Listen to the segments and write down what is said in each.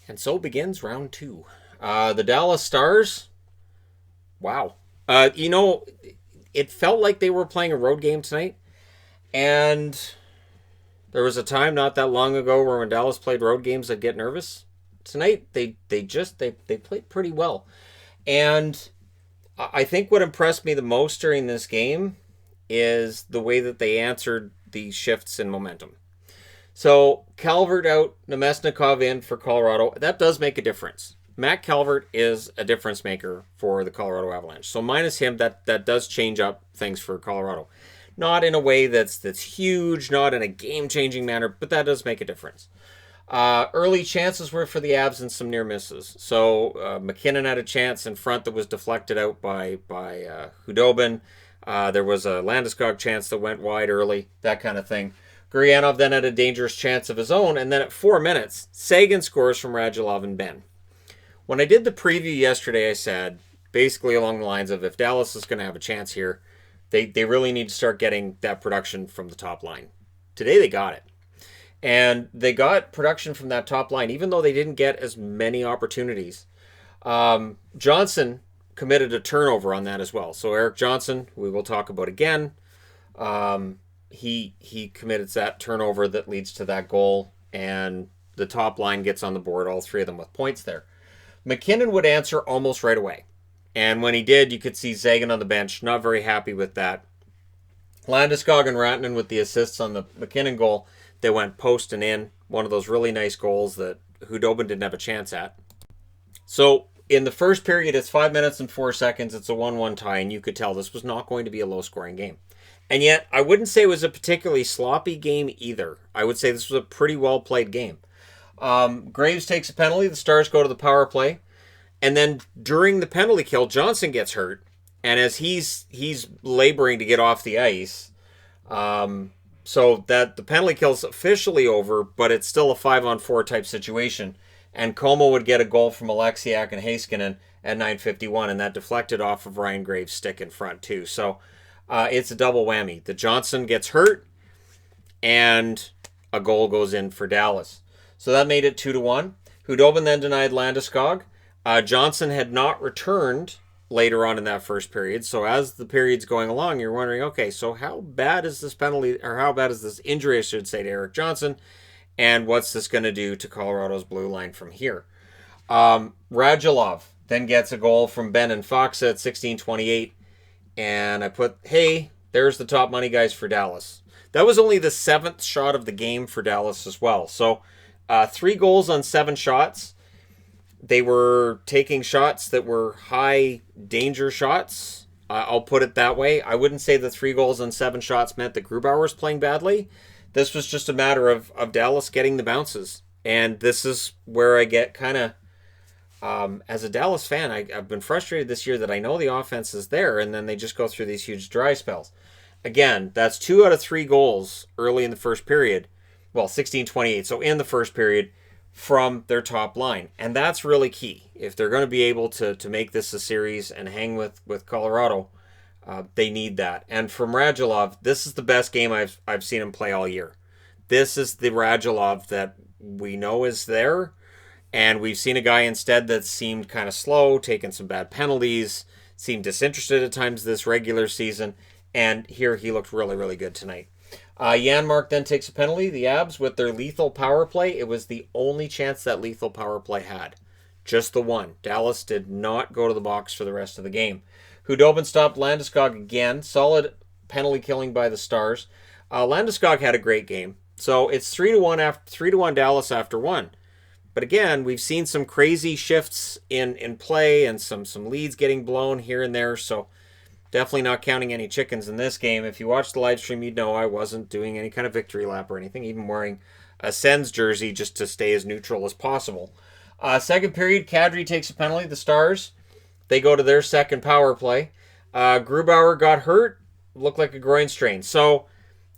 And so begins round two. The Dallas Stars, wow. It felt like they were playing a road game tonight. And there was a time not that long ago where when Dallas played road games, I'd get nervous. Tonight, they played pretty well. And I think what impressed me the most during this game is the way that they answered the shifts in momentum. So Calvert out, Nemesnikov in for Colorado. That does make a difference. Matt Calvert is a difference maker for the Colorado Avalanche. So minus him, that does change up things for Colorado. Not in a way that's huge, not in a game-changing manner, but that does make a difference. Early chances were for the Avs and some near misses. So McKinnon had a chance in front that was deflected out by Hudobin. There was a Landeskog chance that went wide early, that kind of thing. Gurianov then had a dangerous chance of his own, and then at 4 minutes, Sagan scores from Radulov and Benn. When I did the preview yesterday, I said, basically along the lines of, if Dallas is going to have a chance here, they really need to start getting that production from the top line. Today they got it. And they got production from that top line, even though they didn't get as many opportunities. Johnson committed a turnover on that as well. So Eric Johnson, we will talk about again. He committed that turnover that leads to that goal, and the top line gets on the board, all three of them with points there. McKinnon would answer almost right away. And when he did, you could see Sagan on the bench, not very happy with that. Landeskog and Rantanen with the assists on the McKinnon goal. They went post and in. One of those really nice goals that Hudobin didn't have a chance at. So in the first period, it's 5 minutes and 4 seconds. It's a 1-1 tie, and you could tell this was not going to be a low-scoring game. And yet, I wouldn't say it was a particularly sloppy game either. I would say this was a pretty well-played game. Graves takes a penalty. The Stars go to the power play. And then during the penalty kill, Johnson gets hurt. And as he's laboring to get off the ice, so that the penalty kill's officially over, but it's still a 5-on-4 type situation. And Como would get a goal from Alexiak and Heiskanen at 9:51, and that deflected off of Ryan Graves' stick in front too. So it's a double whammy. The Johnson gets hurt, and a goal goes in for Dallas. So that made it 2-1. Hudobin then denied Landeskog. Johnson had not returned later on in that first period. So as the period's going along, you're wondering, okay, so how bad is this penalty, or how bad is this injury, I should say, to Eric Johnson? And what's this going to do to Colorado's blue line from here? Radulov then gets a goal from Benn and Fox at 16:28. And I put, hey, there's the top money guys for Dallas. That was only the 7th shot of the game for Dallas as well. So 3 goals on 7 shots. They were taking shots that were high danger shots. I'll put it that way. I wouldn't say the 3 goals on 7 shots meant that Grubauer was playing badly. This was just a matter of Dallas getting the bounces. And this is where I get kind of, as a Dallas fan, I've been frustrated this year that I know the offense is there, and then they just go through these huge dry spells. Again, that's 2 out of 3 goals early in the first period. Well, 16:28, so in the first period, from their top line. And that's really key. If they're going to be able to make this a series and hang with Colorado, they need that. And from Radulov, this is the best game I've seen him play all year. This is the Radulov that we know is there. And we've seen a guy instead that seemed kind of slow, taking some bad penalties, seemed disinterested at times this regular season. And here he looked really, really good tonight. Janmark then takes a penalty. The Abs with their lethal power play. It was the only chance that lethal power play had. Just the one. Dallas did not go to the box for the rest of the game. Hudobin stopped Landeskog again. Solid penalty killing by the Stars. Landeskog had a great game. So it's 3-1 after 3-1 Dallas after 1. But again, we've seen some crazy shifts in play and some leads getting blown here and there. So definitely not counting any chickens in this game. If you watched the live stream, you'd know I wasn't doing any kind of victory lap or anything, even wearing a Sens jersey just to stay as neutral as possible. Second period, Kadri takes a penalty. The Stars, they go to their second power play. Grubauer got hurt, looked like a groin strain. So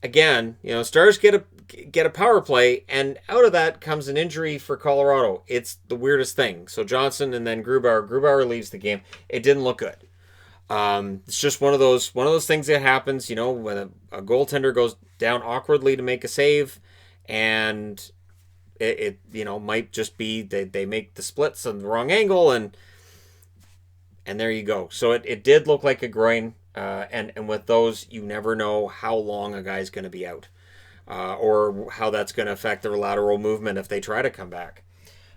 again, Stars get a power play, and out of that comes an injury for Colorado. It's the weirdest thing. So Johnson and then Grubauer. Grubauer leaves the game. It didn't look good. It's just one of those things that happens, when a goaltender goes down awkwardly to make a save, and It might just be they make the splits on the wrong angle, and there you go. So it did look like a groin, and with those, you never know how long a guy's going to be out, or how that's going to affect their lateral movement if they try to come back.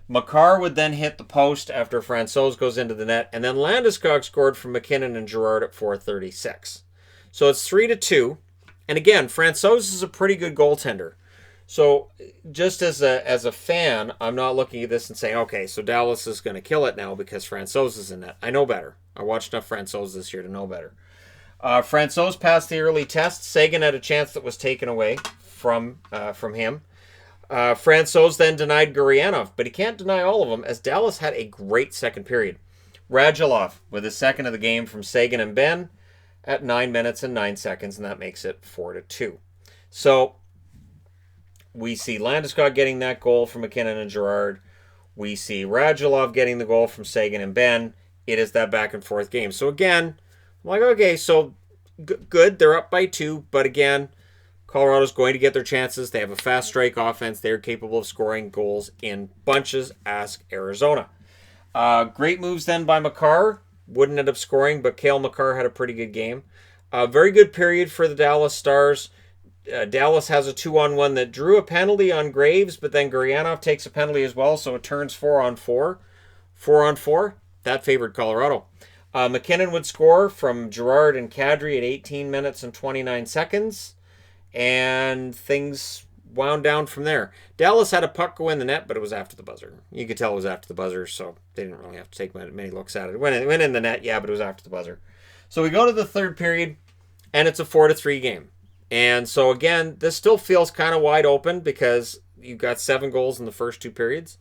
Makar would then hit the post after Francouz goes into the net, and then Landeskog scored from McKinnon and Girard at 4:36. So it's 3-2, and again, Francouz is a pretty good goaltender. So just as a fan, I'm not looking at this and saying, okay, so Dallas is going to kill it now because Francouz is in net. I know better. I watched enough Francouz this year to know better. Francouz passed the early test. Sagan had a chance that was taken away from him. Francouz then denied Gurianov, but he can't deny all of them as Dallas had a great second period. Radulov with his second of the game from Sagan and Benn at 9 minutes and 9 seconds, and that makes it 4-2. So we see Landeskog getting that goal from McKinnon and Girard. We see Radulov getting the goal from Sagan and Benn. It is that back and forth game. So again, I'm like, okay, so good. They're up by 2, but again, Colorado's going to get their chances. They have a fast strike offense. They're capable of scoring goals in bunches. Ask Arizona. Great moves then by Makar. Wouldn't end up scoring, but Cale Makar had a pretty good game. Very good period for the Dallas Stars. Dallas has a 2-on-1 that drew a penalty on Graves, but then Gurianov takes a penalty as well, so it turns 4-on-4. 4-on-4, that favored Colorado. McKinnon would score from Girard and Kadri at 18 minutes and 29 seconds, and things wound down from there. Dallas had a puck go in the net, but it was after the buzzer. You could tell it was after the buzzer, so they didn't really have to take many looks at it. It went in the net, yeah, but it was after the buzzer. So we go to the third period, and it's a 4-3 game. And so again, this still feels kind of wide open because you've got 7 goals in the first 2 periods.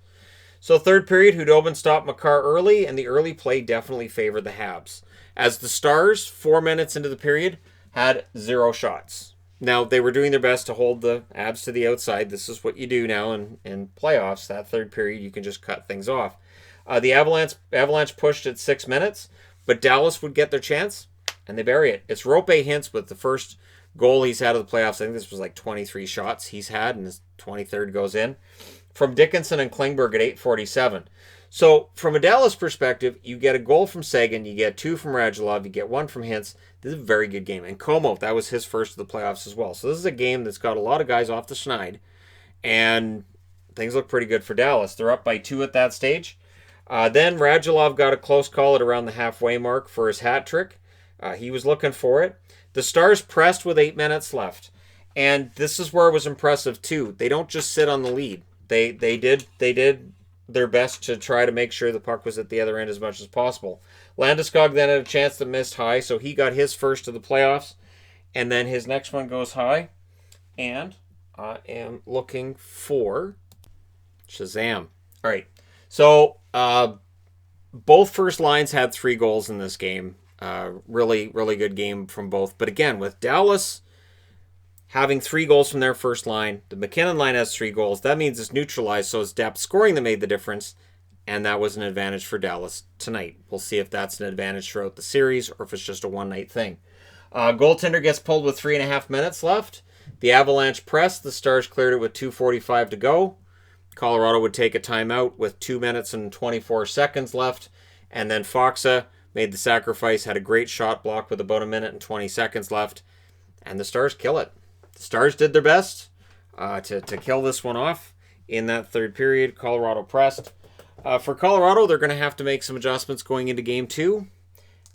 So third period, Hudobin stopped Makar early, and the early play definitely favored the Habs. As the Stars, 4 minutes into the period, had 0 shots. Now, they were doing their best to hold the Habs to the outside. This is what you do now in playoffs. That third period, you can just cut things off. The Avalanche pushed at 6 minutes, but Dallas would get their chance, and they bury it. It's Rope Hintz with the first goal he's had of the playoffs. I think this was like 23 shots he's had, and his 23rd goes in. From Dickinson and Klingberg at 8:47. So from a Dallas perspective, you get a goal from Sagan, you get 2 from Radulov, you get 1 from Hintz. This is a very good game. And Como, that was his first of the playoffs as well. So this is a game that's got a lot of guys off the schneid, and things look pretty good for Dallas. They're up by 2 at that stage. Then Radulov got a close call at around the halfway mark for his hat trick. He was looking for it. The Stars pressed with 8 minutes left. And this is where it was impressive too. They don't just sit on the lead. They did their best to try to make sure the puck was at the other end as much as possible. Landeskog then had a chance that missed high, so he got his first of the playoffs. And then his next one goes high. And I am looking for Shazam. All right. So both first lines had 3 goals in this game. Really, really good game from both. But again, with Dallas having 3 goals from their first line, the McKinnon line has 3 goals. That means it's neutralized, so it's depth scoring that made the difference, and that was an advantage for Dallas tonight. We'll see if that's an advantage throughout the series or if it's just a one-night thing. Goaltender gets pulled with 3.5 minutes left. The Avalanche pressed. The Stars cleared it with 2:45 to go. Colorado would take a timeout with 2 minutes and 24 seconds left, and then Foxa made the sacrifice, had a great shot block with about 1 minute and 20 seconds left, and the Stars kill it. The Stars did their best to kill this one off in that third period. Colorado pressed. For Colorado, they're going to have to make some adjustments going into Game 2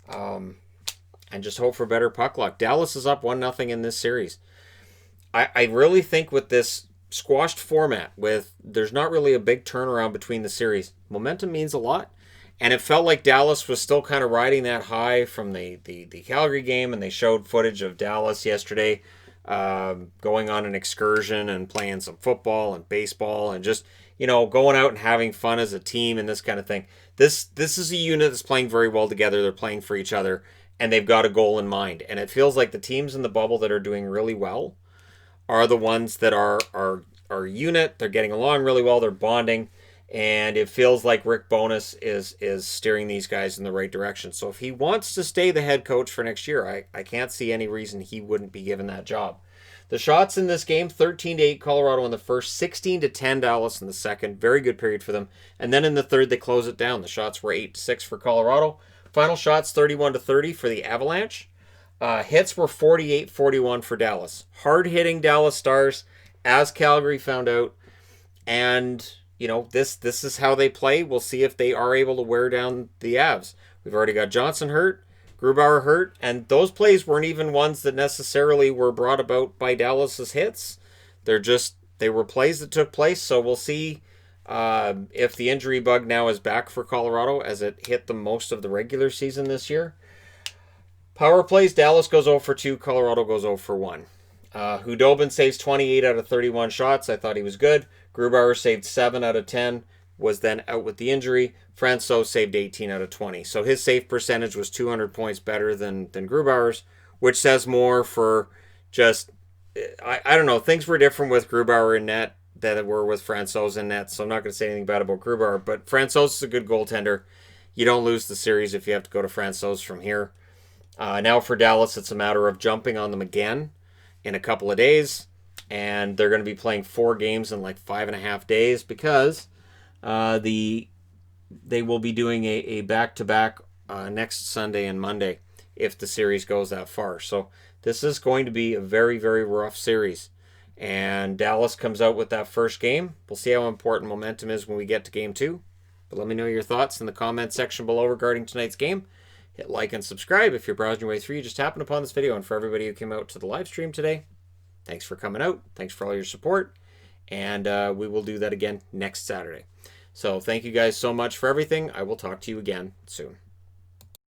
and just hope for better puck luck. Dallas is up 1-0 in this series. I really think with this squashed format, with there's not really a big turnaround between the series, momentum means a lot. And it felt like Dallas was still kind of riding that high from the Calgary game, and they showed footage of Dallas yesterday going on an excursion and playing some football and baseball and just, going out and having fun as a team and this kind of thing. This is a unit that's playing very well together. They're playing for each other, and they've got a goal in mind. And it feels like the teams in the bubble that are doing really well are the ones that are a unit. They're getting along really well. They're bonding. And it feels like Rick Bowness is steering these guys in the right direction. So if he wants to stay the head coach for next year, I can't see any reason he wouldn't be given that job. The shots in this game, 13-8 Colorado in the first, 16-10 Dallas in the second. Very good period for them. And then in the third, they close it down. The shots were 8-6 for Colorado. Final shots, 31-30 for the Avalanche. Hits were 48-41 for Dallas. Hard-hitting Dallas Stars, as Calgary found out. And, this is how they play. We'll see if they are able to wear down the Avs. We've already got Johnson hurt, Grubauer hurt, and those plays weren't even ones that necessarily were brought about by Dallas's hits. They were plays that took place, so we'll see if the injury bug now is back for Colorado as it hit them most of the regular season this year. Power plays, Dallas goes 0 for 2, Colorado goes 0 for 1. Hudobin saves 28 out of 31 shots. I thought he was good. Grubauer saved 7 out of 10, was then out with the injury. Francouz saved 18 out of 20. So his save percentage was 200 points better than Grubauer's, which says more for just, I don't know, things were different with Grubauer in net than were with Francouz in net, so I'm not going to say anything bad about Grubauer, but Francouz is a good goaltender. You don't lose the series if you have to go to Francouz from here. Now for Dallas, it's a matter of jumping on them again in a couple of days, and they're going to be playing 4 games in like 5.5 days because they will be doing a back-to-back next Sunday and Monday if the series goes that far. So this is going to be a very, very rough series. And Dallas comes out with that first game. We'll see how important momentum is when we get to game 2. But let me know your thoughts in the comment section below regarding tonight's game. Hit like and subscribe if you're browsing your way through. You just happened upon this video. And for everybody who came out to the live stream today, thanks for coming out. Thanks for all your support. And we will do that again next Saturday. So thank you guys so much for everything. I will talk to you again soon.